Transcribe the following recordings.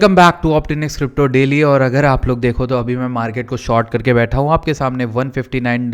Welcome back to Optinix crypto daily. और अगर आप लोग देखो तो अभी मैं मार्केट को शॉर्ट करके बैठा हूँ आपके सामने $159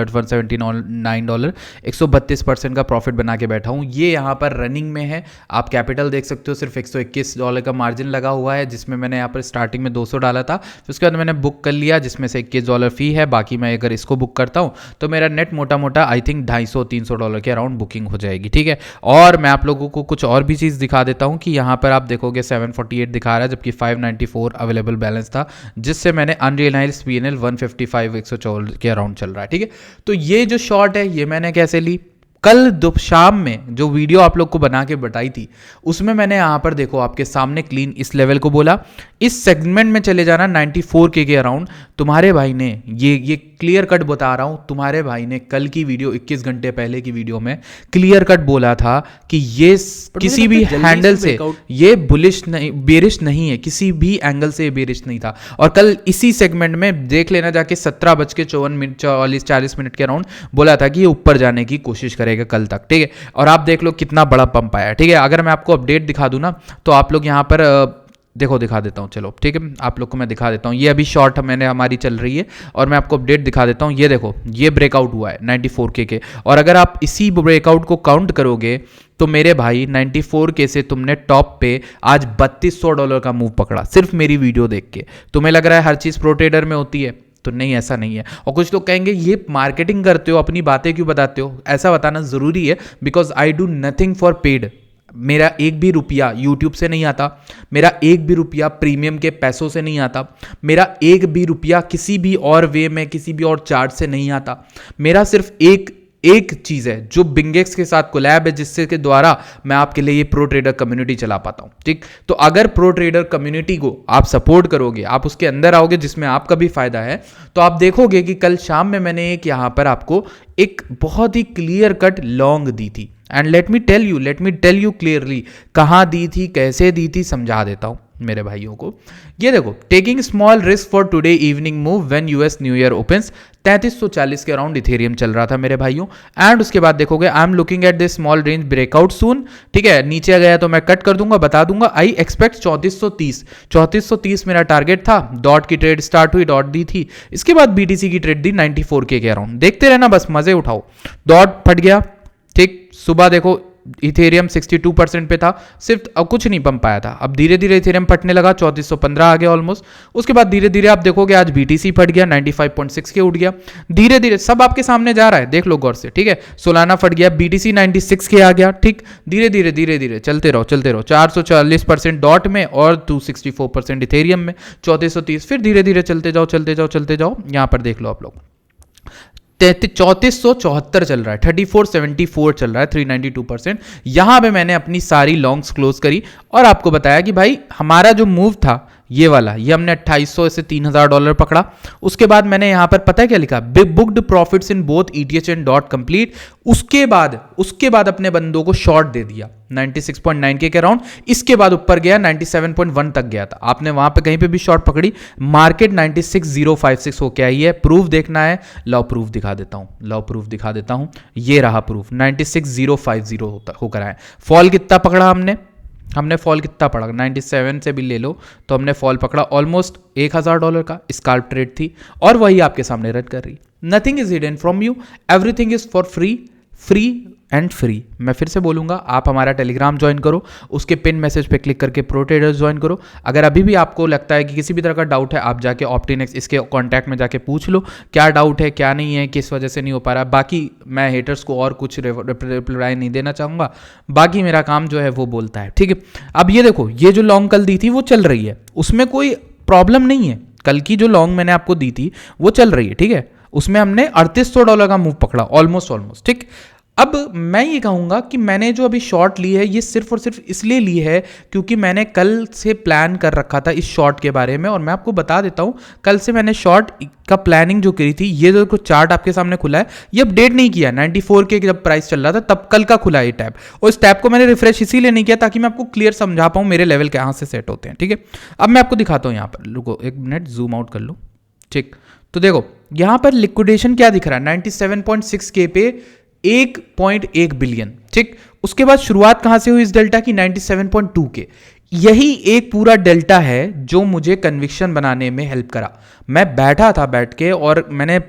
$179 132% का प्रॉफिट बना के बैठा हूँ। ये यहाँ पर रनिंग में है, आप कैपिटल देख सकते हो, सिर्फ $121 का मार्जिन लगा हुआ है, जिसमें मैंने यहाँ पर स्टार्टिंग में 200 डाला था, फिर उसके बाद मैंने बुक कर लिया जिसमें से $21 फी है। बाकी मैं अगर इसको बुक करता हूँ तो मेरा नेट मोटा मोटा आई थिंक $250-300 के अराउंड बुकिंग हो जाएगी। ठीक है, और मैं आप लोगों को कुछ और भी चीज़ दिखा देता हूँ कि यहाँ पर आप देखोगे 748 दिखा रहा है जबकि 594 अवेलेबल बैलेंस था, जिससे मैंने अनरियलाइज्ड पीएनएल 155 114 के अराउंड चल रहा है। ठीक है, तो ये जो शॉर्ट है ये मैंने कैसे ली, कल शाम में जो वीडियो आप लोग को बना के बताई थी उसमें मैंने यहाँ पर देखो आपके सामने क्लीन इस लेवल को बोला, इस सेगमेंट में चले जाना 94K के अराउंड। तुम्हारे भाई ने ये क्लियर कट बता रहा हूँ, तुम्हारे भाई ने कल की वीडियो 21 घंटे पहले की वीडियो में क्लियर कट बोला था कि ये किसी भी हैंडल से ये बुलिश नहीं, बेरिश नहीं है, किसी भी एंगल से बेरिश नहीं था। और कल इसी सेगमेंट में देख लेना जाके 17:54 के अराउंड बोला था कि ये ऊपर जाने की कोशिश करेगा कल तक। ठीक है, और आप देख लो कितना बड़ा पंप आया। ठीक है, अगर मैं आपको अपडेट दिखा दूं ना तो आप लोग यहाँ पर देखो दिखा देता हूँ, चलो ठीक है, आप लोग को मैं दिखा देता हूँ। ये अभी शॉर्ट मैंने हमारी चल रही है और मैं आपको अपडेट दिखा देता हूँ। ये देखो ये ब्रेकआउट हुआ है 94K के, और अगर आप इसी ब्रेकआउट को काउंट करोगे तो मेरे भाई 94K से तुमने टॉप पे आज $3200 का मूव पकड़ा सिर्फ मेरी वीडियो देख के। तुम्हें लग रहा है हर चीज़ प्रो ट्रेडर में होती है, तो नहीं, ऐसा नहीं है। और कुछ लोग कहेंगे ये मार्केटिंग करते हो, अपनी बातें क्यों बताते हो, ऐसा बताना ज़रूरी है because I do nothing for paid. मेरा एक भी रुपया यूट्यूब से नहीं आता, मेरा एक भी रुपया प्रीमियम के पैसों से नहीं आता, मेरा एक भी रुपया किसी भी और वे में किसी भी और चार्ट से नहीं आता। मेरा सिर्फ एक चीज़ है जो बिंगेक्स के साथ कोलैब है, जिससे के द्वारा मैं आपके लिए ये प्रो ट्रेडर कम्युनिटी चला पाता हूँ। ठीक, तो अगर प्रो ट्रेडर कम्युनिटी को आप सपोर्ट करोगे, आप उसके अंदर आओगे जिसमें आपका भी फायदा है, तो आप देखोगे कि कल शाम में मैंने एक यहाँ पर आपको एक बहुत ही क्लियर कट लॉन्ग दी थी। And let me tell you clearly कहाँ दी थी, कैसे दी थी, समझा देता हूँ मेरे भाइयों को। ये देखो, taking small risk for today evening move when US new year opens, 3340 के अराउंड इथेरियम चल रहा था मेरे भाइयों। एंड उसके बाद देखोगे I am looking at this small range breakout soon. ठीक है, नीचे गया तो मैं कट कर दूंगा, बता दूंगा। आई एक्सपेक्ट 3430 मेरा टारगेट था। डॉट की ट्रेड स्टार्ट हुई, डॉट दी थी, इसके बाद बीटीसी की ट्रेड दी 94K के अराउंड। देखते रहना, बस मजे उठाओ। डॉट फट गया, ठीक, सुबह देखो इथेरियम 62% पे था, सिर्फ अब कुछ नहीं पंप आया था। अब धीरे धीरे इथेरियम फटने लगा, 3415 आ गया ऑलमोस्ट। उसके बाद धीरे धीरे आप देखोगे आज बीटीसी फट गया, 95.6 के उठ गया। धीरे धीरे सब आपके सामने जा रहा है, देख लो गौर से। ठीक है, सोलाना फट गया, बीटीसी 96 के आ गया। ठीक, धीरे धीरे चलते रहो 440% डॉट में और 264% इथेरियम में, 3430, फिर धीरे धीरे चलते जाओ। यहाँ पर देख लो आप लोग 3474 चल रहा है, 3474 चल रहा है, 392%। यहां पे मैंने अपनी सारी लॉन्ग्स क्लोज करी और आपको बताया कि भाई हमारा जो मूव था ये वाला, ये हमने 2800 से $3000 पकड़ा। उसके बाद मैंने यहां पर पता है क्या लिखा, booked profits in both ETH and dot complete. उसके बाद अपने बंदों को शॉर्ट दे दिया 96.9K के अराउंड। इसके बाद ऊपर गया 97.1 तक गया था, आपने वहां पे कहीं पे भी शॉर्ट पकड़ी। मार्केट 96056 होके आई है। प्रूफ देखना है, लो प्रूफ दिखा देता हूं, ये रहा प्रूफ, 96050 होकर आया। फॉल कितना पकड़ा हमने फॉल कितना पड़ा, 97 से भी ले लो तो हमने फॉल पकड़ा ऑलमोस्ट $1000 का। स्काल्प ट्रेड थी और वही आपके सामने रन कर रही। Nothing is hidden from you, everything is for free and free. मैं फिर से बोलूंगा, आप हमारा टेलीग्राम ज्वाइन करो, उसके पिन मैसेज पे क्लिक करके प्रो ट्रेडर्स ज्वाइन करो। अगर अभी भी आपको लगता है कि किसी भी तरह का डाउट है, आप जाके ऑप्टिनेक्स इसके कॉन्टैक्ट में जाके पूछ लो क्या डाउट है, क्या नहीं है, किस वजह से नहीं हो पा रहा। बाकी मैं हेटर्स को और कुछ रिप्लाई नहीं देना चाहूँगा, बाकी मेरा काम जो है वो बोलता है। ठीक है, अब ये देखो, ये जो लॉन्ग कल दी थी वो चल रही है, उसमें कोई प्रॉब्लम नहीं है। कल की जो लॉन्ग मैंने आपको दी थी वो चल रही है। ठीक है, उसमें हमने $3800 का मूव पकड़ा ऑलमोस्ट। ठीक, अब मैं ये कहूँगा कि मैंने जो अभी शॉर्ट ली है ये सिर्फ और सिर्फ इसलिए ली है क्योंकि मैंने कल से प्लान कर रखा था इस शॉर्ट के बारे में। और मैं आपको बता देता हूँ, कल से मैंने शॉर्ट का प्लानिंग जो करी थी, ये जो कुछ चार्ट आपके सामने खुला है ये अपडेट नहीं किया। 94K जब प्राइस चल रहा था तब कल का खुला है ये टैब, और इस टैब को मैंने रिफ्रेश इसीलिए नहीं किया ताकि मैं आपको क्लियर समझा पाऊँ मेरे लेवल कहाँ से सेट होते हैं। ठीक है, अब मैं आपको दिखाता हूँ, यहाँ पर रुको एक मिनट, जूम आउट कर लो। ठीक, तो देखो यहाँ पर लिक्विडेशन क्या दिख रहा है, 97.6K पे 1.1 बिलियन। ठीक, उसके बाद शुरुआत कहां से हुई इस डेल्टा की, 97.2 के। यही एक पूरा डेल्टा है जो मुझे कन्विक्शन बनाने में हेल्प करा। मैं बैठा था बैठ के और मैंने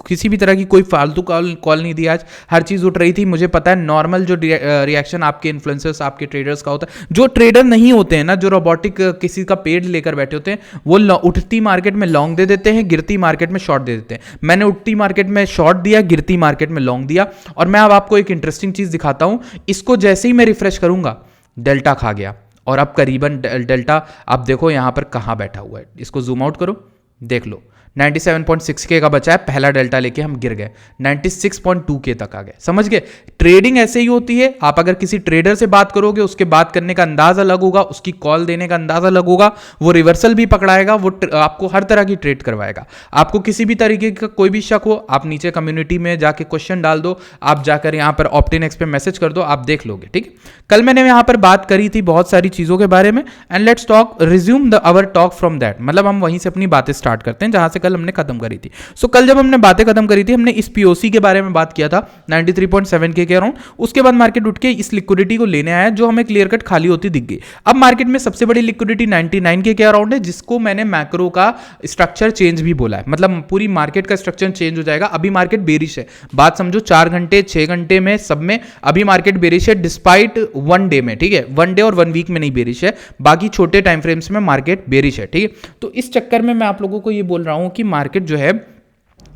किसी भी तरह की कोई फालतू कॉल नहीं दिया। आज हर चीज़ उठ रही थी। मुझे पता है नॉर्मल जो रिएक्शन आपके इन्फ्लुएंसर्स आपके ट्रेडर्स का होता है, जो ट्रेडर नहीं होते हैं ना, जो रोबोटिक किसी का पेड लेकर बैठे होते हैं, वो उठती मार्केट में लॉन्ग दे देते हैं, गिरती मार्केट में शॉर्ट दे देते हैं। मैंने उठती मार्केट में शॉर्ट दिया, गिरती मार्केट में लॉन्ग दिया। और मैं अब आपको एक इंटरेस्टिंग चीज़ दिखाता हूँ। इसको जैसे ही मैं रिफ्रेश करूंगा डेल्टा खा गया और अब करीबन डेल्टा आप देखो यहां पर कहां बैठा हुआ है। इसको जूम आउट करो, देख लो 97.6K का बचा है। पहला डेल्टा लेके हम गिर गए 96.2K तक आ गए। समझ गए? ट्रेडिंग ऐसे ही होती है। आप अगर किसी ट्रेडर से बात करोगे, उसके बात करने का अंदाज अलग होगा, उसकी कॉल देने का अंदाज अलग होगा, वो रिवर्सल भी पकड़ाएगा, वो आपको हर तरह की ट्रेड करवाएगा। आपको किसी भी तरीके का कोई भी शक हो, आप नीचे कम्युनिटी में जाके क्वेश्चन डाल दो, आप जाकर यहाँ पर ऑप्टिन एक्स पे मैसेज कर दो, आप देख लोगे। ठीक है, कल मैंने यहाँ पर बात करी थी बहुत सारी चीजों के बारे में। And let's talk resume the our talk from that, मतलब हम वहीं से अपनी बातें स्टार्ट करते हैं जहां से कल हमने खत्म करी थी। सो कल जब हमने बातें खत्म करी थी, हमने इस पीओसी के बारे में बात किया था 93.7K के अराउंड। उसके बाद मार्केट उठ के इस लिक्विडिटी को लेने आया जो हमें क्लियर कट खाली होती दिख गई। अब मार्केट में सबसे बड़ी लिक्विडिटी 99K के अराउंड है, जिसको मैंने मैक्रो का स्ट्रक्चर चेंज भी बोला है। मतलब पूरी मार्केट का स्ट्रक्चर चेंज हो जाएगा। अभी मार्केट बेरिश है, बात समझो। 4 घंटे 6 घंटे में सब में अभी मार्केट बेरिश है, डिस्पाइट 1 डे में। ठीक है, 1 डे और 1 वीक में नहीं बेरिश है, बाकी छोटे टाइम फ्रेम्स में मार्केट बेरिश है। ठीक है, तो इस चक्कर में मैं आप लोगों को ये बोल रहा हूं कि मार्केट जो है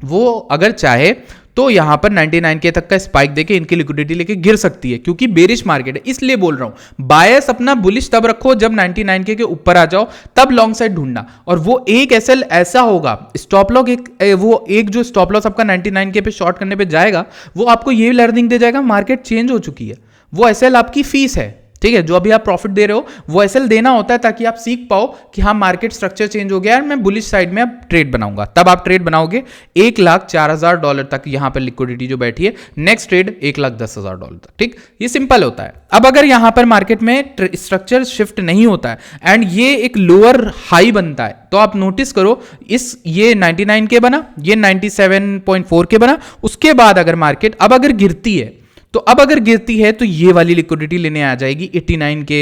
वो अगर चाहे तो यहां पर 99K तक का स्पाइक देके इनकी लिक्विडिटी लेके गिर सकती है, क्योंकि बेरिश मार्केट है। इसलिए बोल रहा हूं बायस अपना बुलिश तब रखो जब 99K के ऊपर आ जाओ, तब लॉन्ग साइड ढूंढना। और वो एक एसएल ऐसा होगा, स्टॉप लॉस एक जो स्टॉप लॉस आपका 99K पे शॉर्ट करने पे जाएगा, वो आपको ये लर्निंग दे जाएगा मार्केट चेंज हो चुकी है। वो एसएल आपकी फीस है। ठीक है, जो अभी आप प्रॉफिट दे रहे हो वो एसएल देना होता है ताकि आप सीख पाओ कि हाँ मार्केट स्ट्रक्चर चेंज हो गया है, मैं बुलिश साइड में अब ट्रेड बनाऊंगा। तब आप ट्रेड बनाओगे। $1,04,000 तक यहां पर लिक्विडिटी जो बैठी है, नेक्स्ट ट्रेड $1,10,000 तक। ठीक, ये सिंपल होता है। अब अगर यहां पर मार्केट में स्ट्रक्चर शिफ्ट नहीं होता है एंड ये एक लोअर हाई बनता है, तो आप नोटिस करो ये 99K बना, ये 97.4K बना। उसके बाद अगर मार्केट अब अगर गिरती है, तो अब अगर गिरती है तो ये वाली लिक्विडिटी लेने आ जाएगी 89K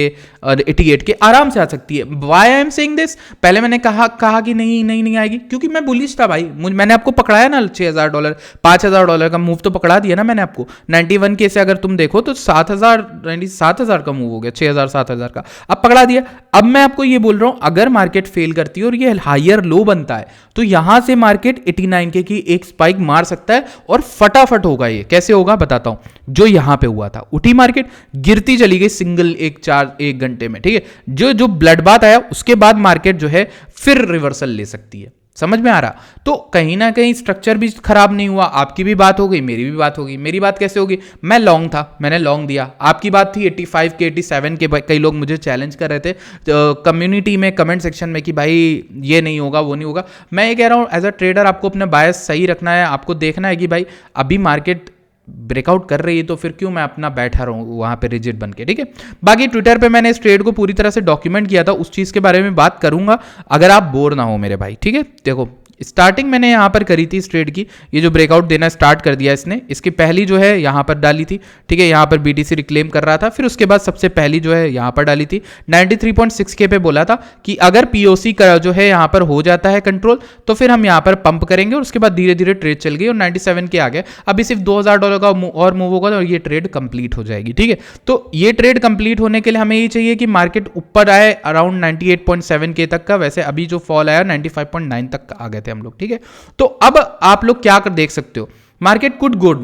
और 88K आराम से आ सकती है। Why I am saying this, पहले मैंने कहा कि नहीं आएगी, क्योंकि मैं बुलिश था भाई। मैंने आपको पकड़ाया ना $6,000 $5,000 का मूव तो पकड़ा दिया ना मैंने आपको। 91K से अगर तुम देखो तो 7,000 का मूव हो गया, 6,000 7,000 का अब पकड़ा दिया। अब मैं आपको ये बोल रहा हूं अगर मार्केट फेल करती है और ये हायर लो बनता है, तो यहां से मार्केट 89K की एक स्पाइक मार सकता है और फटाफट होगा। ये कैसे होगा बताता हूं। जो यहां पे हुआ था, उठी मार्केट, गिरती चली गई सिंगल एक घंटे में। ठीक है, जो ब्लड बात आया उसके बाद मार्केट जो है फिर रिवर्सल ले सकती है। समझ में आ रहा? तो कहीं ना कहीं स्ट्रक्चर भी खराब नहीं हुआ। आपकी भी बात हो गई, मेरी भी बात हो गई। मेरी बात कैसे होगी? मैं लॉन्ग था, मैंने लॉन्ग दिया। आपकी बात थी 85K 87K। कई लोग मुझे चैलेंज कर रहे थे कम्युनिटी में, कमेंट सेक्शन में, कि भाई ये नहीं होगा वो नहीं होगा। मैं ये कह रहा हूँ एज अ ट्रेडर आपको अपना बायस सही रखना है। आपको देखना है कि भाई अभी मार्केट ब्रेकआउट कर रही है तो फिर क्यों मैं अपना बैठा रहूं वहां पे रिजिड बन के। ठीक है, बाकी ट्विटर पे मैंने इस ट्रेड को पूरी तरह से डॉक्यूमेंट किया था, उस चीज के बारे में बात करूंगा अगर आप बोर ना हो मेरे भाई। ठीक है, देखो स्टार्टिंग मैंने यहाँ पर करी थी इस ट्रेड की। ये जो ब्रेकआउट देना स्टार्ट कर दिया इसने, इसकी पहली जो है यहाँ पर डाली थी। ठीक है, यहाँ पर बीटीसी रिक्लेम कर रहा था। फिर उसके बाद सबसे पहली जो है यहाँ पर डाली थी 93.6K पे। बोला था कि अगर पीओसी का जो है यहाँ पर हो जाता है कंट्रोल, तो फिर हम यहाँ पर पंप करेंगे। और उसके बाद धीरे धीरे ट्रेड चल गई और 97K आ गए। अभी सिर्फ $2,000 का और मूव होगा और ये ट्रेड कंप्लीट हो जाएगी। ठीक है, तो ये ट्रेड कंप्लीट होने के लिए हमें ये चाहिए कि मार्केट ऊपर आए अराउंड 98.7K तक का। वैसे अभी जो फॉल आया 95.9 तक आ गए थे हम लोग। ठीक है, तो अब आप लोग क्या कर देख सकते हो, मार्केट कुड गुड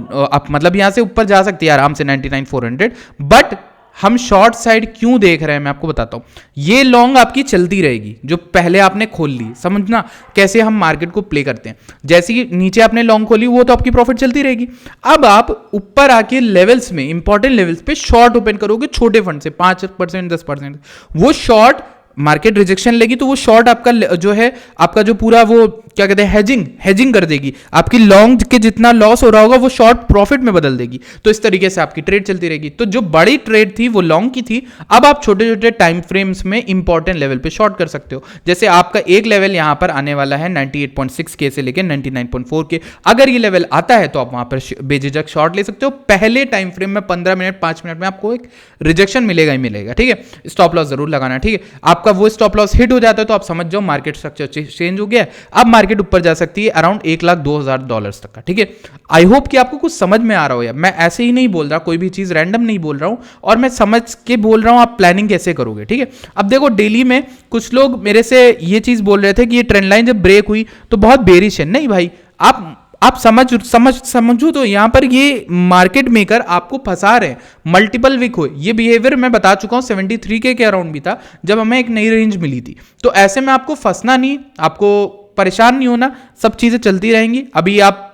मतलब यहां से ऊपर जा सकती है आराम से 99,400। बट हम शॉर्ट साइड क्यों देख रहे हैं मैं आपको बताता हूं। ये लॉन्ग आपकी चलती रहेगी जो पहले आपने खोल ली। समझना कैसे हम मार्केट को प्ले करते हैं। जैसे कि नीचे आपने लॉन्ग खोली, वो तो आपकी प्रॉफिट चलती रहेगी। अब आप ऊपर आके लेवल्स में, इंपॉर्टेंट लेवल्स पे शॉर्ट ओपन करोगे छोटे फंड से 5% 10%। वो शॉर्ट मार्केट रिजेक्शन लेगी तो वो शॉर्ट आपका जो है, आपका जो पूरा वो क्या कहते हैं, हेजिंग कर देगी, आपकी लॉन्ग के जितना लॉस हो रहा होगा वो शॉर्ट प्रॉफिट में बदल देगी। तो इस तरीके से आपकी ट्रेड चलती रहेगी। तो जो बड़ी ट्रेड थी वो लॉन्ग की थी, अब आप छोटे छोटे टाइम फ्रेम्स में इंपॉर्टेंट लेवल पे शॉर्ट कर सकते हो। जैसे आपका एक लेवल यहां पर आने वाला है 98.6 के से लेकर 99.4 के, अगर ये लेवल आता है तो आप वहां पर बेझिझक शॉर्ट ले सकते हो। पहले टाइम फ्रेम में 15 मिनट 5 मिनट में आपको एक रिजेक्शन मिलेगा ही मिलेगा, ठीक है। स्टॉप लॉस जरूर लगाना, ठीक है। आपका वो स्टॉप लॉस हिट हो जाता है तो आप समझ जाओ मार्केट स्ट्रक्चर चेंज हो गया। अब मार्केट ऊपर जा सकती है अराउंड $1,02,000 तक का, ठीक है। आई होप कि आपको कुछ समझ में आ रहा हो। यार मैं ऐसे ही नहीं बोल रहा, कोई भी चीज रैंडम नहीं बोल रहा हूं, और मैं समझ के बोल रहा हूं आप प्लानिंग कैसे करोगे, ठीक है। अब देखो डेली में कुछ लोग मेरे से ये चीज बोल रहे थे कि ये ट्रेंड लाइन जब ब्रेक हुई तो बहुत बेरिश है। नहीं भाई, आप समझो तो यहां पर ये मार्केट मेकर आपको फंसा रहे हैं। मल्टीपल वीक हुए, ये बिहेवियर मैं बता चुका हूं 73 के अराउंड भी था जब हमें एक नई रेंज मिली थी। तो ऐसे में आपको फंसना नहीं, आपको परेशान नहीं होना, सब चीजें चलती रहेंगी। अभी आप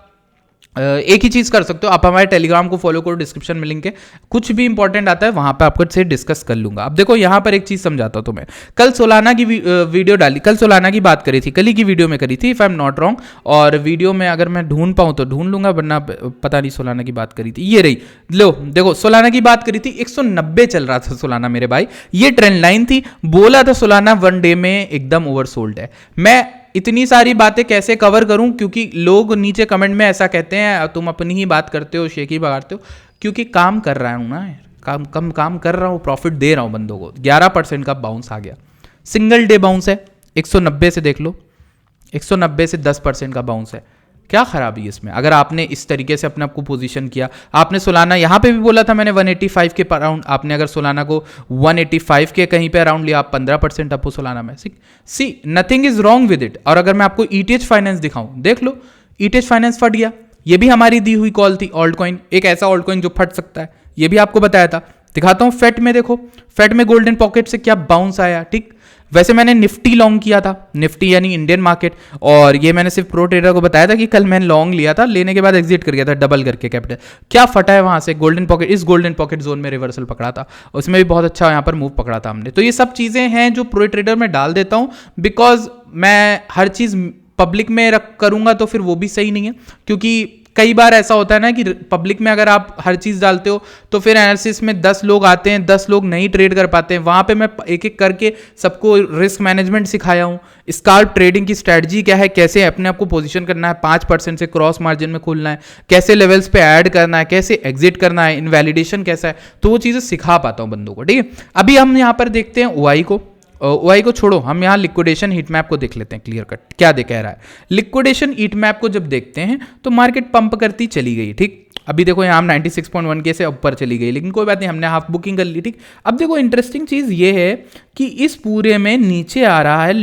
एक ही चीज कर सकते हो, आप हमारे टेलीग्राम को फॉलो करो, डिस्क्रिप्शन में लिंक है, कुछ भी इंपॉर्टेंट आता है वहां पे आपको से डिस्कस कर लूंगा। अब देखो यहां पर एक चीज समझाता हूं तुम्हें। कल सोलाना की वीडियो डाली, कल सोलाना की बात करी थी, कल ही की वीडियो में करी थी if I am not wrong, और वीडियो में अगर मैं ढूंढ पाऊं तो ढूंढ लूंगा, वरना पता नहीं सोलाना की बात करी थी, ये रही लो। देखो सोलाना की बात करी थी, 190 चल रहा था सोलाना मेरे भाई, ये ट्रेंड लाइन थी। बोला था सोलाना वन डे में एकदम ओवरसोल्ड है। मैं इतनी सारी बातें कैसे कवर करूं, क्योंकि लोग नीचे कमेंट में ऐसा कहते हैं तुम अपनी ही बात करते हो, शेखी बगाड़ते हो, क्योंकि काम कर रहा हूं ना यार, काम कर रहा हूं, प्रॉफिट दे रहा हूं बंदों को। 11% का बाउंस आ गया, सिंगल डे बाउंस है, 190 से देख लो, 190 से 10% का बाउंस है। क्या खराबी है इसमें? अगर आपने इस तरीके से अपने आपको पोजीशन किया, आपने सोलाना यहां पे भी बोला था मैंने 185 के अराउंड, आपने अगर सोलाना को 185 के कहीं पे अराउंड लिया, आप 15% अप हो सोलाना में। See nothing is wrong with it. और अगर मैं आपको ईटीएच फाइनेंस दिखाऊं, देख लो ईटीएच फाइनेंस फट गया, ये भी हमारी दी हुई कॉल थी। ऑल्ट कॉइन एक ऐसा ऑल्ट कॉइन जो फट सकता है, ये भी आपको बताया था। दिखाता हूं फेट में, देखो फेट में गोल्डन पॉकेट से क्या बाउंस आया, ठीक। वैसे मैंने निफ्टी लॉन्ग किया था, निफ्टी यानी इंडियन मार्केट, और ये मैंने सिर्फ प्रो ट्रेडर को बताया था कि कल मैंने लॉन्ग लिया था, लेने के बाद एग्जिट कर गया था डबल करके कैपिटल। क्या फटा है वहां से गोल्डन पॉकेट, इस गोल्डन पॉकेट जोन में रिवर्सल पकड़ा था, उसमें भी बहुत अच्छा यहाँ पर मूव पकड़ा था हमने। तो ये सब चीजें हैं जो प्रो ट्रेडर में डाल देता हूं, बिकॉज मैं हर चीज पब्लिक में रख करूंगा तो फिर वो भी सही नहीं है। क्योंकि कई बार ऐसा होता है ना कि पब्लिक में अगर आप हर चीज डालते हो तो फिर एनालिसिस में 10 लोग आते हैं, 10 लोग नहीं ट्रेड कर पाते हैं। वहां पे मैं एक एक करके सबको रिस्क मैनेजमेंट सिखाया हूं, स्काल्प ट्रेडिंग की स्ट्रैटेजी क्या है, कैसे अपने आप को पोजीशन करना है, 5% से क्रॉस मार्जिन में खोलना है, कैसे लेवल्स पे ऐड करना है, कैसे एग्जिट करना है, इनवैलिडेशन कैसा है, तो वो चीजें सिखा पाता हूं बंदों को, ठीक है। अभी हम यहाँ पर देखते हैं ओआई को, ओआई को छोड़ो, हम यहाँ लिक्विडेशन हीट मैप को देख लेते हैं क्लियर कट क्या कह रहा है। लिक्विडेशन हीट मैप को जब देखते हैं तो मार्केट पंप करती चली गई, ठीक। अभी देखो यहाँ हम 96.1 के से ऊपर चली गई, लेकिन कोई बात नहीं, हमने हाफ बुकिंग कर ली, ठीक। अब देखो इंटरेस्टिंग चीज ये है कि इस पूरे में नीचे आ रहा है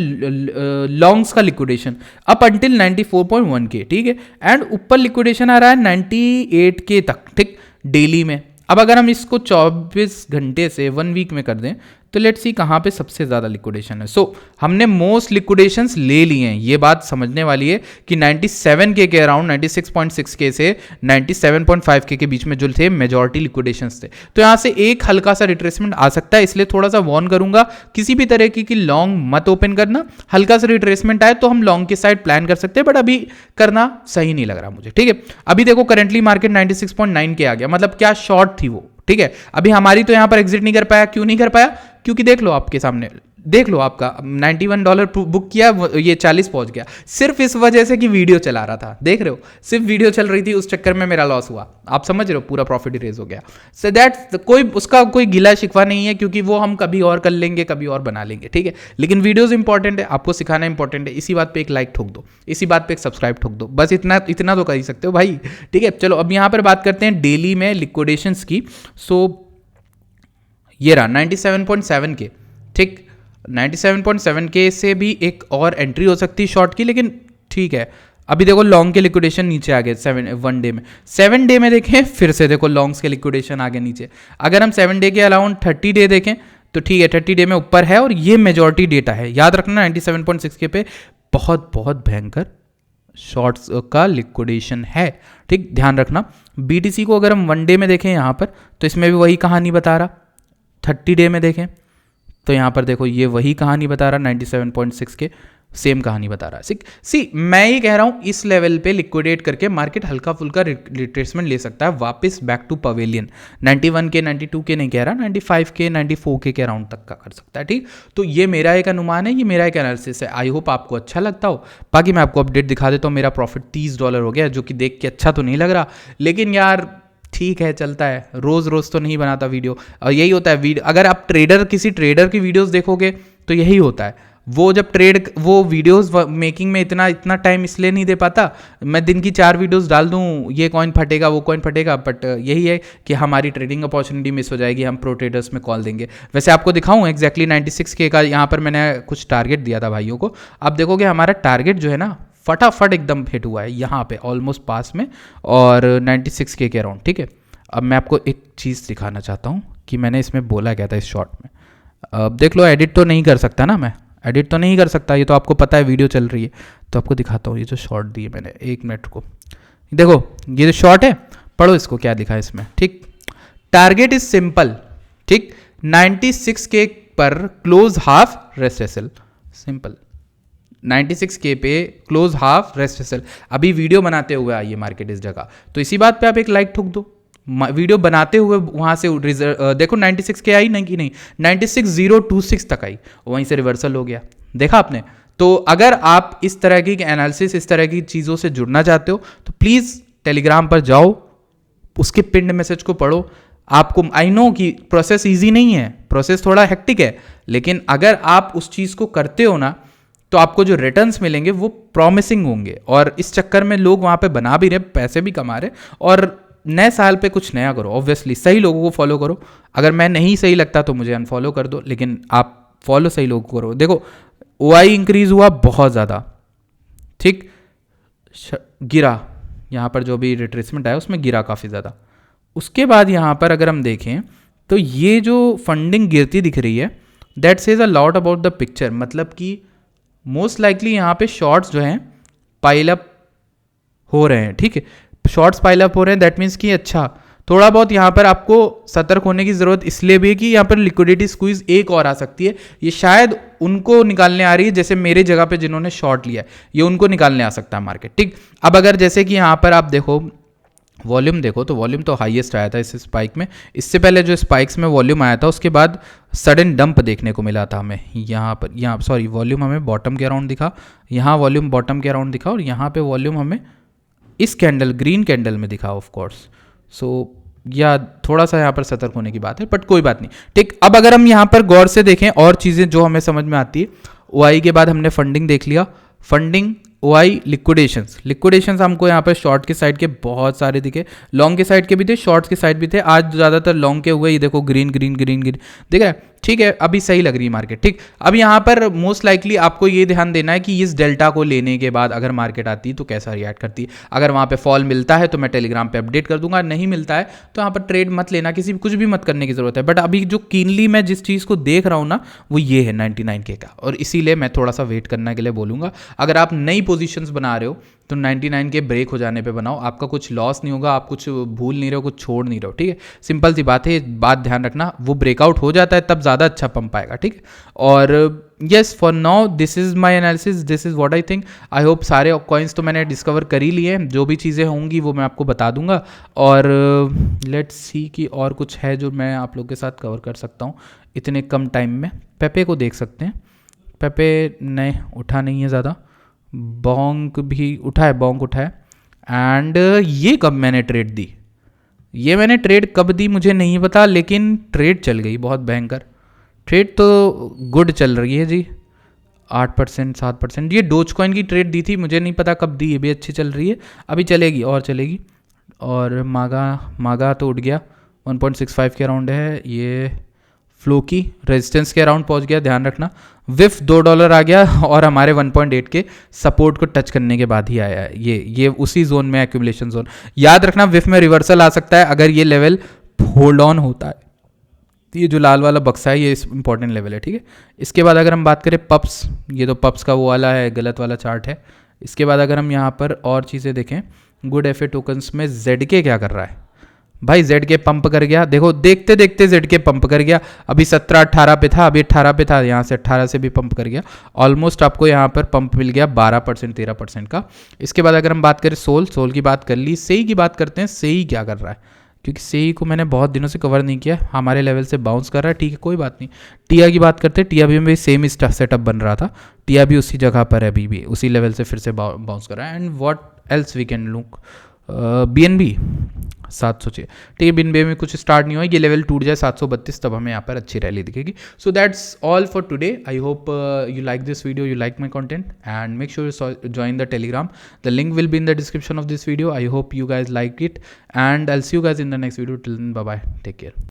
लॉन्ग्स का लिक्विडेशन अप अंटिल 94.1 के, ठीक है, एंड ऊपर लिक्विडेशन आ रहा है 98 के तक, ठीक, डेली में। अब अगर हम इसको 24 घंटे से 1 वीक में कर दें तो लेट्स सी कहाँ पे सबसे ज़्यादा लिक्विडेशन है। सो हमने मोस्ट लिक्विडेशंस ले लिए हैं, ये बात समझने वाली है कि 97 के अराउंड 96.6 के से 97.5 के बीच में जो थे मेजॉरिटी लिक्विडेशंस थे। तो यहाँ से एक हल्का सा रिट्रेसमेंट आ सकता है, इसलिए थोड़ा सा वार्न करूंगा किसी भी तरह की लॉन्ग मत ओपन करना। हल्का सा रिट्रेसमेंट आए तो हम लॉन्ग के साइड प्लान कर सकते हैं, बट अभी करना सही नहीं लग रहा मुझे, ठीक है। अभी देखो करंटली मार्केट 96.9 के आ गया, मतलब क्या शॉर्ट थी वो, ठीक है। अभी हमारी तो यहां पर एग्जिट नहीं कर पाया, क्यों नहीं कर पाया? क्योंकि देख लो आपके सामने, देख लो आपका $91 बुक किया, ये 40 पहुंच गया, सिर्फ इस वजह से कि वीडियो चला रहा था। देख रहे हो, सिर्फ वीडियो चल रही थी, उस चक्कर में मेरा लॉस हुआ, आप समझ रहे हो, पूरा प्रॉफिट रेज हो गया। सो दैट कोई उसका कोई गिला शिकवा नहीं है, क्योंकि वो हम कभी और कर लेंगे, कभी और बना लेंगे, ठीक है। लेकिन वीडियोस इंपॉर्टेंट है, आपको सिखाना इंपॉर्टेंट है, इसी बात पे एक लाइक ठोक दो, इसी बात पे एक सब्सक्राइब ठोक दो, बस इतना तो कर ही सकते हो भाई, ठीक है। चलो अब यहां पर बात करते हैं डेली में लिक्विडेशंस की। सो ये रहा 97.7 के, ठीक, 97.7 के से भी एक और एंट्री हो सकती है शॉर्ट की, लेकिन ठीक है। अभी देखो लॉन्ग के लिक्विडेशन नीचे आ गए 7 डे में, 7 डे में देखें फिर से देखो लॉन्ग्स के लिक्विडेशन आ गए नीचे। अगर हम 7 डे के अलाउंड 30 डे देखें तो ठीक है, 30 डे में ऊपर है, और ये मेजॉरिटी डेटा है, याद रखना 97.6 के पे बहुत बहुत भयंकर शॉर्ट्स का लिक्विडेशन है, ठीक, ध्यान रखना। BTC को अगर हम 1 डे में देखें यहाँ पर तो इसमें भी वही कहानी बता रहा, 30 डे में देखें तो यहाँ पर देखो ये वही कहानी बता रहा 97.6 के, सेम कहानी बता रहा है। सी मैं ये कह रहा हूँ इस लेवल पे लिक्विडेट करके मार्केट हल्का फुल्का रिट्रेसमेंट ले सकता है वापस बैक टू पवेलियन। 91 के 92 के नहीं कह रहा, 95 के 94 के अराउंड तक का कर सकता है। ठीक, तो ये मेरा एक अनुमान है, ये मेरा एक एनालिसिस है। आई होप आपको अच्छा लगता हो। बाकी मैं आपको अपडेट दिखा देता हूँ। मेरा प्रॉफिट $30 हो गया, जो कि देख के अच्छा तो नहीं लग रहा, लेकिन यार ठीक है, चलता है। रोज़ रोज़ तो नहीं बनाता वीडियो, और यही होता है अगर आप किसी ट्रेडर की वीडियोस देखोगे तो यही होता है। वो जब वो वीडियोस मेकिंग में इतना टाइम इसलिए नहीं दे पाता। मैं दिन की 4 वीडियोस डाल दूं, ये कॉइन फटेगा, वो कॉइन फटेगा, बट यही है कि हमारी ट्रेडिंग अपॉर्चुनिटी मिस हो जाएगी, हम प्रो ट्रेडर्स में कॉल देंगे। वैसे आपको दिखाऊं एक्जैक्टली 96K का यहाँ पर मैंने कुछ टारगेट दिया था भाइयों को। आप देखोगे हमारा टारगेट जो है ना फटाफट एकदम हिट हुआ है यहाँ पे ऑलमोस्ट पास में, और 96K के अराउंड। ठीक है, अब मैं आपको एक चीज़ दिखाना चाहता हूँ कि मैंने इसमें बोला क्या था इस शॉर्ट में। अब देख लो, एडिट तो नहीं कर सकता ना, मैं एडिट तो नहीं कर सकता, ये तो आपको पता है, वीडियो चल रही है। तो आपको दिखाता हूँ ये जो शॉर्ट दी है मैंने, 1 मिनट को देखो, ये जो शॉर्ट है पढ़ो इसको, क्या लिखा है इसमें। ठीक, टारगेट इज सिंपल। ठीक, 96K पर close half rest SL, simple. 96K पे क्लोज हाफ रेस्ट एसएल। अभी वीडियो बनाते हुए आई है मार्केट इस जगह, तो इसी बात पे आप एक लाइक ठोक दो। वीडियो बनाते हुए वहाँ से देखो 96K आई नहीं कि नहीं, 96,026 तक आई, वहीं से रिवर्सल हो गया। देखा आपने? तो अगर आप इस तरह की एनालिसिस, इस तरह की चीज़ों से जुड़ना चाहते हो तो प्लीज़ टेलीग्राम पर जाओ, उसके पिंड मैसेज को पढ़ो। आपको आई नो कि प्रोसेस ईजी नहीं है, प्रोसेस थोड़ा हेक्टिक है, लेकिन अगर आप उस चीज़ को करते हो ना तो आपको जो रिटर्न्स मिलेंगे वो प्रॉमिसिंग होंगे। और इस चक्कर में लोग वहाँ पे बना भी रहे, पैसे भी कमा रहे, और नए साल पे कुछ नया करो। ऑब्वियसली सही लोगों को फॉलो करो, अगर मैं नहीं सही लगता तो मुझे अनफॉलो कर दो, लेकिन आप फॉलो सही लोगों को करो। देखो OI इंक्रीज हुआ बहुत ज़्यादा, ठीक, गिरा, यहाँ पर जो भी रिट्रेसमेंट आया उसमें गिरा काफ़ी ज़्यादा। उसके बाद यहाँ पर अगर हम देखें तो ये जो फंडिंग गिरती दिख रही है, that says a lot about the picture. मतलब कि मोस्ट लाइकली यहाँ पे शॉर्ट्स जो हैं पाइल अप हो रहे हैं। ठीक है, शॉर्ट्स पाइल अप हो रहे हैं, दैट मीन्स कि अच्छा थोड़ा बहुत यहाँ पर आपको सतर्क होने की ज़रूरत इसलिए भी है कि यहाँ पर लिक्विडिटी स्क्वीज एक और आ सकती है। ये शायद उनको निकालने आ रही है, जैसे मेरे जगह पे जिन्होंने शॉर्ट लिया है, ये उनको निकालने आ सकता है मार्केट। ठीक, अब अगर जैसे कि यहाँ पर आप देखो वॉल्यूम देखो, तो वॉल्यूम तो हाईएस्ट आया था इस स्पाइक में। इससे पहले जो स्पाइक्स में वॉल्यूम आया था उसके बाद सडन डंप देखने को मिला था हमें यहाँ पर। यहाँ सॉरी, वॉल्यूम हमें बॉटम के अराउंड दिखा, यहाँ वॉल्यूम बॉटम के अराउंड दिखा, और यहाँ पे वॉल्यूम हमें इस कैंडल, ग्रीन कैंडल में दिखा ऑफ कोर्स। सो या थोड़ा सा यहाँ पर सतर्क होने की बात है, बट कोई बात नहीं। ठीक, अब अगर हम यहाँ पर गौर से देखें और चीज़ें जो हमें समझ में आती है, OI के बाद हमने फंडिंग देख लिया, फंडिंग OI लिक्विडेशंस हमको यहाँ पर शॉर्ट के साइड के बहुत सारे दिखे, लॉन्ग के साइड के भी थे, शॉर्ट्स के साइड भी थे। आज ज़्यादातर लॉन्ग के हुए, ये देखो ग्रीन ग्रीन ग्रीन ग्रीन दिख रहा है। ठीक है, अभी सही लग रही है मार्केट। ठीक, अब यहाँ पर मोस्ट लाइकली आपको ये ध्यान देना है कि इस डेल्टा को लेने के बाद अगर मार्केट आती है तो कैसा रिएक्ट करती है। अगर वहाँ पे फॉल मिलता है तो मैं टेलीग्राम पे अपडेट कर दूंगा, नहीं मिलता है तो यहाँ पर ट्रेड मत लेना, कुछ भी मत करने की जरूरत है। बट अभी जो कीनली मैं जिस चीज़ को देख रहा हूँ ना, वो ये है 99K का, और इसीलिए मैं थोड़ा सा वेट करने के लिए बोलूँगा। अगर आप नई पोजिशंस बना रहे हो तो 99K ब्रेक हो जाने पे बनाओ, आपका कुछ लॉस नहीं होगा, आप कुछ भूल नहीं रहे हो, कुछ छोड़ नहीं रहे हो। ठीक है, सिंपल सी बात है, बात ध्यान रखना। वो ब्रेकआउट हो जाता है तब ज़्यादा अच्छा पंप आएगा। ठीक है, और yes for now this is my analysis, this is what I think. I hope सारे कॉइन्स तो मैंने डिस्कवर कर ही लिए हैं, जो भी चीज़ें होंगी वो मैं आपको बता दूंगा। और लेट्स सी कि और कुछ है जो मैं आप लोग के साथ कवर कर सकता हूँ इतने कम टाइम में। पेपे को देख सकते हैं, पेपे नहीं उठा नहीं है ज़्यादा, बॉन्क भी उठा है, बॉन्क उठा है। एंड ये कब मैंने ट्रेड दी, ये मैंने ट्रेड कब दी मुझे नहीं पता, लेकिन ट्रेड चल गई बहुत भयंकर। ट्रेड तो गुड चल रही है जी, 8% 7%। ये डोज कॉइन की ट्रेड दी थी, मुझे नहीं पता कब दी, ये भी अच्छी चल रही है, अभी चलेगी और चलेगी। और मागा तो उठ गया, 1.65 के अराउंड है। ये फ्लो की रेजिस्टेंस के अराउंड पहुंच गया, ध्यान रखना। विफ $2 आ गया और हमारे 1.8 के सपोर्ट को टच करने के बाद ही आया है। ये उसी जोन में, एक्यूमुलेशन जोन। याद रखना विफ में रिवर्सल आ सकता है अगर ये लेवल होल्ड ऑन होता है। ये जो लाल वाला बक्सा है ये इंपॉर्टेंट लेवल है। ठीक है, इसके बाद अगर हम बात करें पप्स, ये तो पप्स का वो वाला है, गलत वाला चार्ट है। इसके बाद अगर हम यहाँ पर और चीज़ें देखें, गुड एफ ए टोकन्स में ZK क्या कर रहा है, भाई जेड के पंप कर गया, देखो देखते देखते जेड के पंप कर गया, अभी 17-18 पे था, अभी 18 पे था, यहाँ से 18 से भी पंप कर गया, ऑलमोस्ट आपको यहाँ पर पंप मिल गया 12% 13% का। इसके बाद अगर हम बात करें सोल की बात कर ली, सेई की बात करते हैं, सेई क्या कर रहा है, क्योंकि सेई को मैंने बहुत दिनों से कवर नहीं किया, हमारे लेवल से बाउंस कर रहा है, ठीक है कोई बात नहीं। टिया की बात करते हैं, टिया भी सेम सेटअप बन रहा था, टिया भी उसी जगह पर है, अभी भी उसी लेवल से फिर से बाउंस कर रहा है। And what else we can look, BNB 700 चाहिए, ठीक है, BNB में कुछ स्टार्ट नहीं हुआ, ये लेवल टूट जाए 732 तब हमें यहाँ पर अच्छी रैली दिखेगी। So that's all for today, I hope you like this video, you like my content, and make sure you join the Telegram, the link will be in the description of this video. I hope you guys like it, and I'll see you guys in the next video. Till then, bye bye, take care.